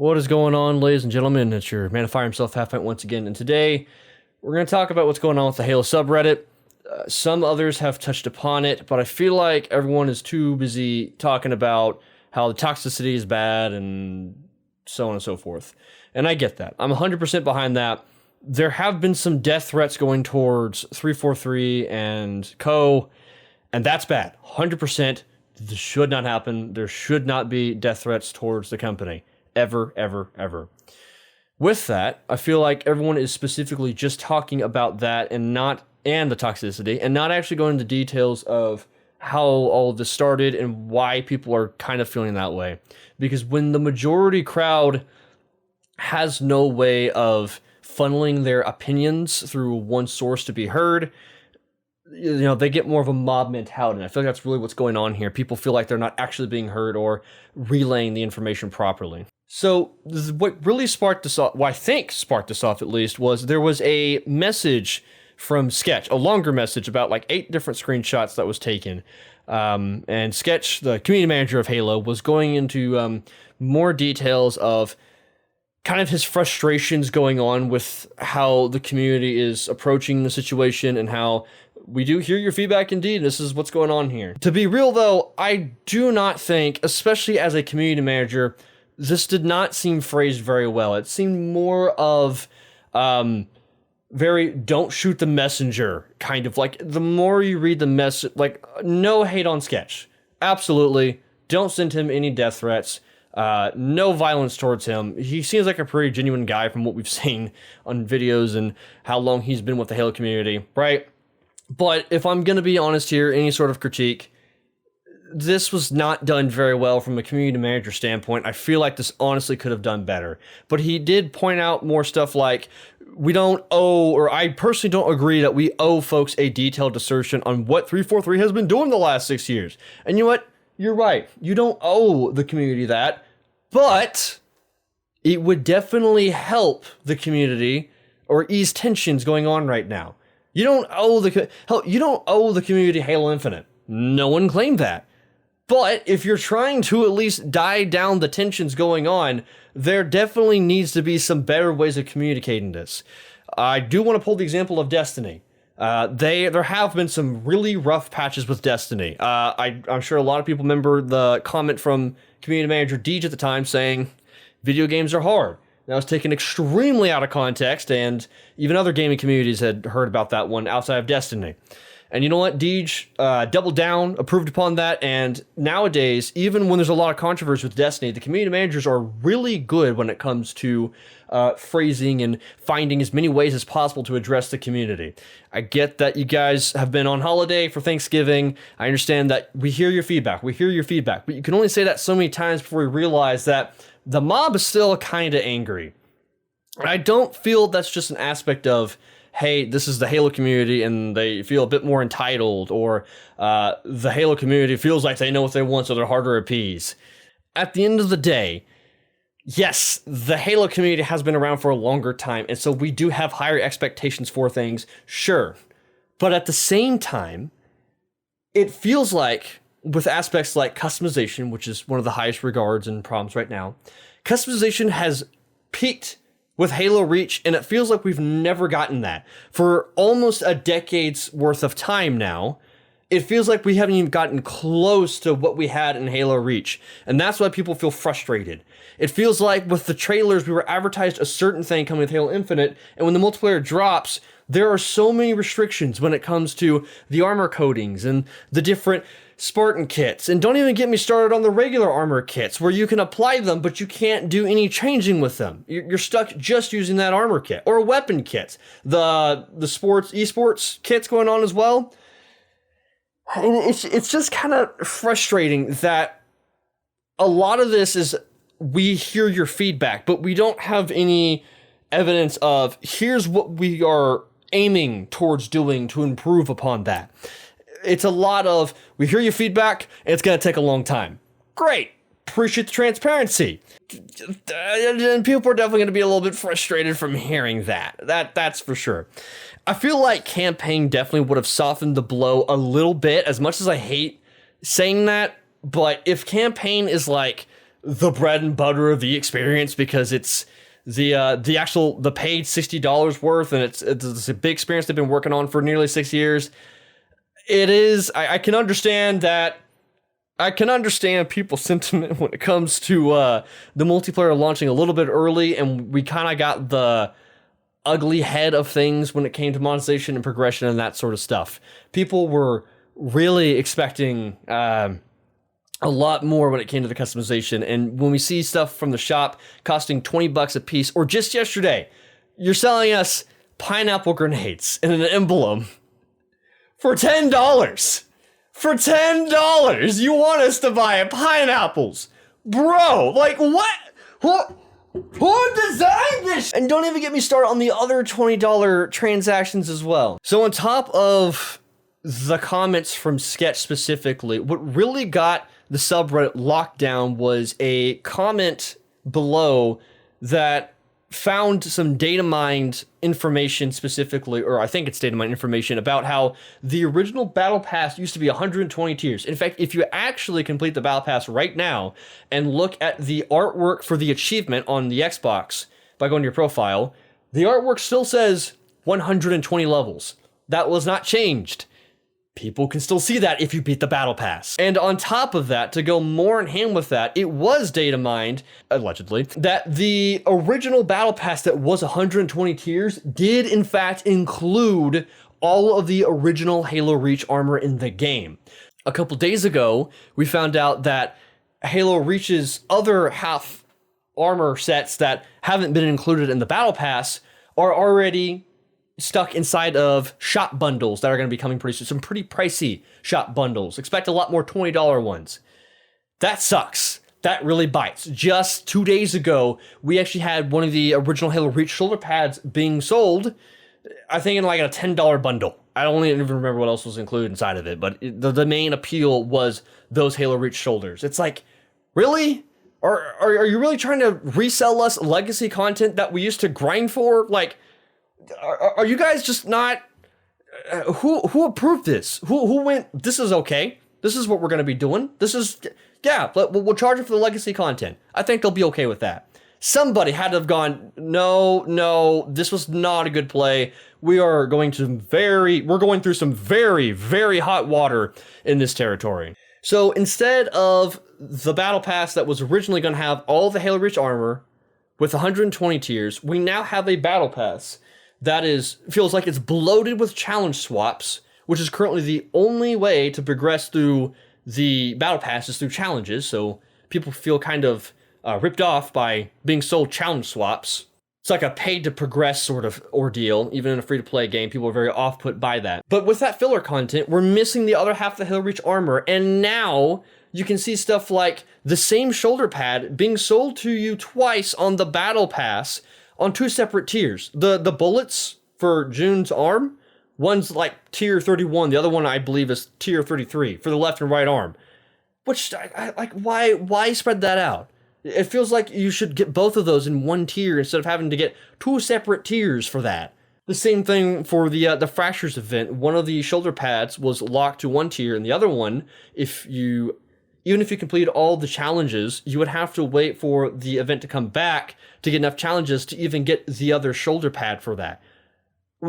What is going on, ladies and gentlemen? It's your man of fire himself, Halfpint, once again, and today we're going to talk about what's going on with the Halo subreddit. Some others have touched upon it, but I feel like everyone is too busy talking about how the toxicity is bad and so on and so forth. And I get that. I'm 100% behind that. There have been some death threats going towards 343 and Co., and that's bad. 100%. This should not happen. There should not be death threats towards the company. Ever, ever, ever. With that, I feel like everyone is specifically just talking about that and the toxicity, and not actually going into details of how all of this started and why people are kind of feeling that way. Because when the majority crowd has no way of funneling their opinions through one source to be heard, they get more of a mob mentality. And I feel like that's really what's going on here. People feel like they're not actually being heard or relaying the information properly. So what really sparked this off, well, I think sparked this off at least, was there was a message from Sketch, a longer message about like 8 different screenshots that was taken. And Sketch, the community manager of Halo, was going into more details of kind of his frustrations going on with how the community is approaching the situation and how we do hear your feedback indeed. This is what's going on here. To be real though, I do not think, especially as a community manager, this did not seem phrased very well. It seemed more of very don't shoot the messenger kind of, like the more you read the message, like no hate on Sketch. Absolutely. Don't send him any death threats. No violence towards him. He seems like a pretty genuine guy from what we've seen on videos and how long he's been with the Halo community, right? But if I'm going to be honest here, any sort of critique, this was not done very well from a community manager standpoint. I feel like this honestly could have done better. But he did point out more stuff like, we don't owe, or I personally don't agree that we owe folks a detailed assertion on what 343 has been doing the last 6 years. And you know what? You're right. You don't owe the community that, but it would definitely help the community or ease tensions going on right now. You don't owe the community Halo Infinite. No one claimed that. But if you're trying to at least die down the tensions going on, there definitely needs to be some better ways of communicating this. I do want to pull the example of Destiny. There have been some really rough patches with Destiny. I'm sure a lot of people remember the comment from community manager Deej at the time saying, video games are hard. That was taken extremely out of context, and even other gaming communities had heard about that one outside of Destiny. And you know what? Deej doubled down, approved upon that, and nowadays, even when there's a lot of controversy with Destiny, the community managers are really good when it comes to phrasing and finding as many ways as possible to address the community. I get that you guys have been on holiday for Thanksgiving. I understand that we hear your feedback, but you can only say that so many times before we realize that the mob is still kind of angry. I don't feel that's just an aspect of, hey, this is the Halo community and they feel a bit more entitled, or the Halo community feels like they know what they want, so they're harder to appease. At the end of the day, yes, the Halo community has been around for a longer time, and so we do have higher expectations for things, sure. But at the same time, it feels like, with aspects like customization, which is one of the highest regards and problems right now, customization has peaked with Halo Reach, and it feels like we've never gotten that. For almost a decade's worth of time now, it feels like we haven't even gotten close to what we had in Halo Reach, and that's why people feel frustrated. It feels like with the trailers, we were advertised a certain thing coming with Halo Infinite, and when the multiplayer drops, there are so many restrictions when it comes to the armor coatings and the different Spartan kits. And don't even get me started on the regular armor kits where you can apply them, but you can't do any changing with them. You're stuck just using that armor kit. Or weapon kits. The esports kits going on as well. And it's just kind of frustrating that a lot of this is, we hear your feedback, but we don't have any evidence of, here's what we are aiming towards doing to improve upon that. It's a lot of, we hear your feedback, and it's going to take a long time. Great. Appreciate the transparency. And people are definitely going to be a little bit frustrated from hearing that. That's for sure. I feel like campaign definitely would have softened the blow a little bit, as much as I hate saying that. But if campaign is like the bread and butter of the experience because it's the paid $60 worth, and it's a big experience they've been working on for nearly 6 years. It is. I can understand that. I can understand people's sentiment when it comes to the multiplayer launching a little bit early, and we kind of got the ugly head of things when it came to monetization and progression and that sort of stuff. People were really expecting a lot more when it came to the customization, and when we see stuff from the shop costing $20 a piece, or just yesterday, you're selling us pineapple grenades in an emblem for $10. For $10, you want us to buy pineapples. Bro, like what? Who designed this? And don't even get me started on the other $20 transactions as well. So on top of the comments from Sketch specifically, what really got the subreddit locked down was a comment below that found some data mined information specifically, or I think it's data mined information about how the original battle pass used to be 120 tiers. In fact, if you actually complete the battle pass right now and look at the artwork for the achievement on the Xbox by going to your profile, the artwork still says 120 levels. That was not changed. People can still see that if you beat the battle pass. And on top of that, to go more in hand with that, it was data mined, allegedly, that the original battle pass that was 120 tiers did in fact include all of the original Halo Reach armor in the game. A couple days ago, we found out that Halo Reach's other half armor sets that haven't been included in the battle pass are already stuck inside of shop bundles that are going to be coming pretty soon. Some pretty pricey shop bundles. Expect a lot more $20 ones. That sucks. That really bites. Just 2 days ago, we actually had one of the original Halo Reach shoulder pads being sold, I think in like a $10 bundle. I don't even remember what else was included inside of it, but the main appeal was those Halo Reach shoulders. It's like, really? Are you really trying to resell us legacy content that we used to grind for? Like, are you guys just not? Who approved this? Who went? This is okay. This is what we're going to be doing. This is, yeah. We'll charge it for the legacy content. I think they'll be okay with that. Somebody had to have gone. No, this was not a good play. We're going through some very, very hot water in this territory. So instead of the battle pass that was originally going to have all the Halo Reach armor with 120 tiers, we now have a battle pass that feels like it's bloated with challenge swaps, which is currently the only way to progress through the battle pass is through challenges. So people feel kind of ripped off by being sold challenge swaps. It's like a paid to progress sort of ordeal. Even in a free to play game, people are very off put by that. But with that filler content, we're missing the other half of the Halo Reach armor. And now you can see stuff like the same shoulder pad being sold to you twice on the battle pass on two separate tiers. The bullets for June's arm, one's like tier 31, the other one I believe is tier 33 for the left and right arm. Which, I like, why spread that out? It feels like you should get both of those in one tier instead of having to get two separate tiers for that. The same thing for the Fractures event. One of the shoulder pads was locked to one tier, and the other one, even if you completed all the challenges, you would have to wait for the event to come back to get enough challenges to even get the other shoulder pad for that.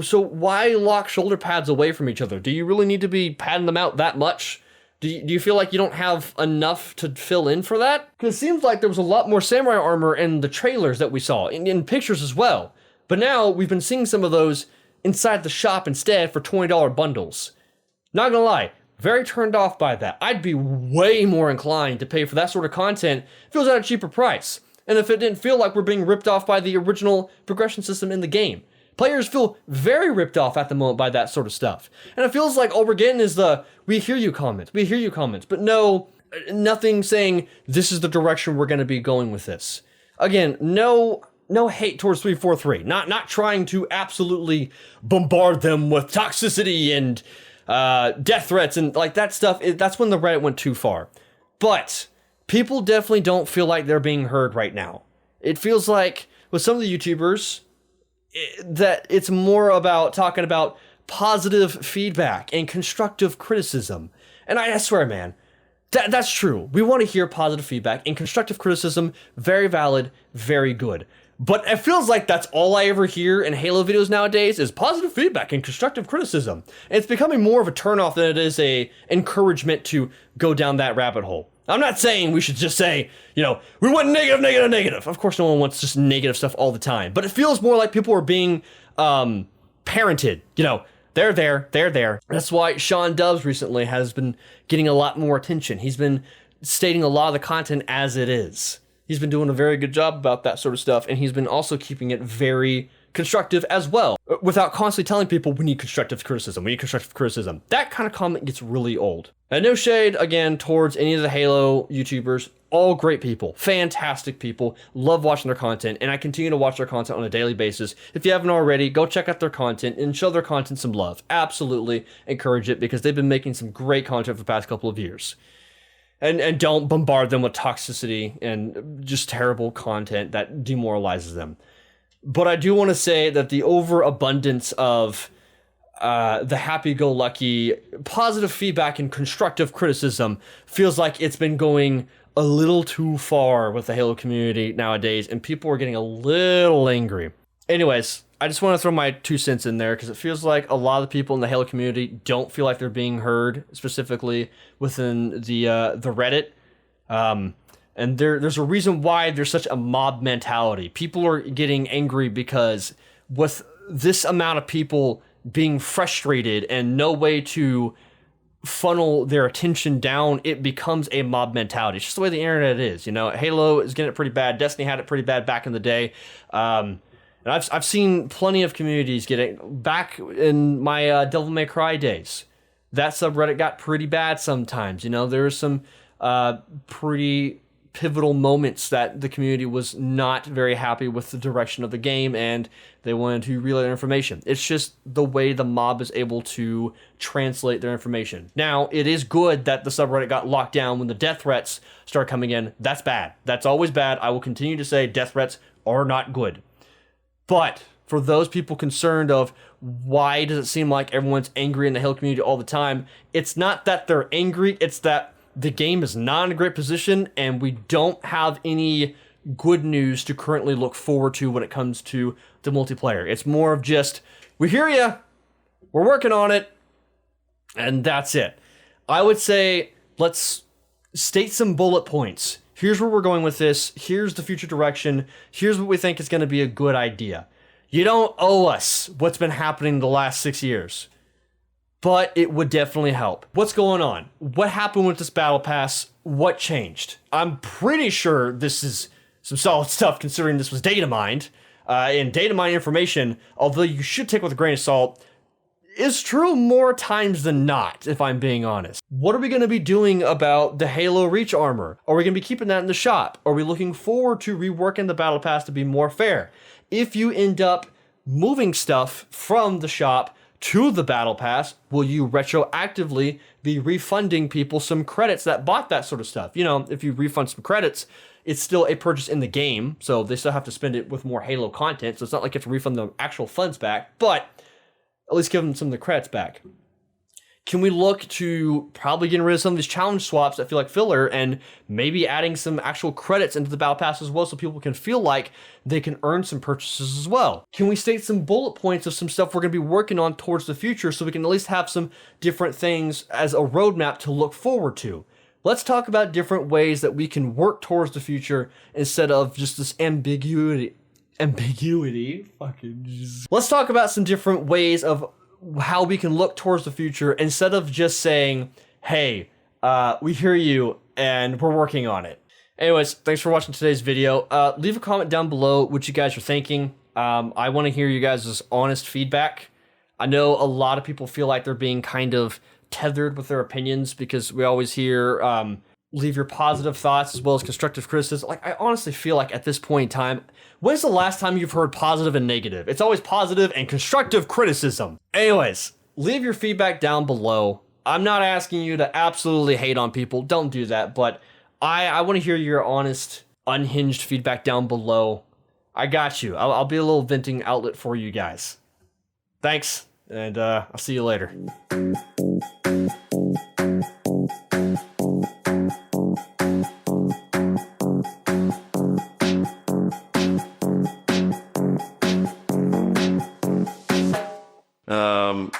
So why lock shoulder pads away from each other? Do you really need to be padding them out that much? Do you feel like you don't have enough to fill in for that? Because it seems like there was a lot more samurai armor in the trailers that we saw, in pictures as well. But now we've been seeing some of those inside the shop instead for $20 bundles. Not gonna lie, very turned off by that. I'd be way more inclined to pay for that sort of content if it was at a cheaper price. And if it didn't feel like we're being ripped off by the original progression system in the game. Players feel very ripped off at the moment by that sort of stuff. And it feels like all we're getting is we hear you comments, but no, nothing saying this is the direction we're going to be going with this. Again, no hate towards 343. Not trying to absolutely bombard them with toxicity and death threats and like that stuff. That's when the Reddit went too far. But people definitely don't feel like they're being heard right now. It feels like with some of the YouTubers that it's more about talking about positive feedback and constructive criticism. And I swear, man, That's true. We want to hear positive feedback and constructive criticism. Very valid, very good. But it feels like that's all I ever hear in Halo videos nowadays is positive feedback and constructive criticism. And it's becoming more of a turnoff than it is a encouragement to go down that rabbit hole. I'm not saying we should just say, we want negative, negative, negative. Of course, no one wants just negative stuff all the time. But it feels more like people are being parented. They're there. That's why Sean Dubs recently has been getting a lot more attention. He's been stating a lot of the content as it is. He's been doing a very good job about that sort of stuff, and he's been also keeping it very constructive as well, without constantly telling people we need constructive criticism. That kind of comment gets really old. And no shade, again, towards any of the Halo YouTubers. All great people, fantastic people, love watching their content, and I continue to watch their content on a daily basis. If you haven't already, go check out their content and show their content some love. Absolutely encourage it, because they've been making some great content for the past couple of years. And don't bombard them with toxicity and just terrible content that demoralizes them. But I do want to say that the overabundance of the happy-go-lucky positive feedback and constructive criticism feels like it's been going a little too far with the Halo community nowadays, and people are getting a little angry. Anyways, I just want to throw my 2 cents in there, because it feels like a lot of the people in the Halo community don't feel like they're being heard, specifically within the Reddit. And there's a reason why there's such a mob mentality. People are getting angry because with this amount of people being frustrated and no way to funnel their attention down, it becomes a mob mentality. It's just the way the internet is. Halo is getting it pretty bad. Destiny had it pretty bad back in the day. And I've seen plenty of communities getting back in my Devil May Cry days. That subreddit got pretty bad sometimes. There were some pretty pivotal moments that the community was not very happy with the direction of the game, and they wanted to relay their information. It's just the way the mob is able to translate their information. Now, it is good that the subreddit got locked down when the death threats start coming in. That's bad. That's always bad. I will continue to say death threats are not good. But for those people concerned of why does it seem like everyone's angry in the Halo community all the time, it's not that they're angry, it's that the game is not in a great position, and we don't have any good news to currently look forward to when it comes to the multiplayer. It's more of just, we hear you, we're working on it, and that's it. I would say, let's state some bullet points. Here's where we're going with this. Here's the future direction. Here's what we think is going to be a good idea. You don't owe us what's been happening the last 6 years, but it would definitely help. What's going on? What happened with this battle pass? What changed? I'm pretty sure this is some solid stuff, considering this was data mined. And data mine information, although you should take with a grain of salt, is true more times than not, if I'm being honest. What are we going to be doing about the Halo Reach armor? Are we going to be keeping that in the shop? Are we looking forward to reworking the battle pass to be more fair? If you end up moving stuff from the shop to the battle pass, will you retroactively be refunding people some credits that bought that sort of stuff? If you refund some credits, it's still a purchase in the game, so they still have to spend it with more Halo content, so it's not like you have to refund the actual funds back, but at least give them some of the credits back. Can we look to probably getting rid of some of these challenge swaps that feel like filler, and maybe adding some actual credits into the battle pass as well, so people can feel like they can earn some purchases as well? Can we state some bullet points of some stuff we're going to be working on towards the future, so we can at least have some different things as a roadmap to look forward to? Let's talk about different ways that we can work towards the future instead of just this ambiguity. Let's talk about some different ways of how we can look towards the future instead of just saying, hey, we hear you and we're working on it. Anyways, thanks for watching today's video. Leave a comment down below what you guys are thinking. I want to hear you guys' honest feedback. I know a lot of people feel like they're being kind of tethered with their opinions, because we always hear leave your positive thoughts as well as constructive criticism. Like, I honestly feel like at this point in time, when's the last time you've heard positive and negative? It's always positive and constructive criticism. Anyways, leave your feedback down below. I'm not asking you to absolutely hate on people. Don't do that. But I want to hear your honest, unhinged feedback down below. I got you. I'll be a little venting outlet for you guys. Thanks, and I'll see you later. Um,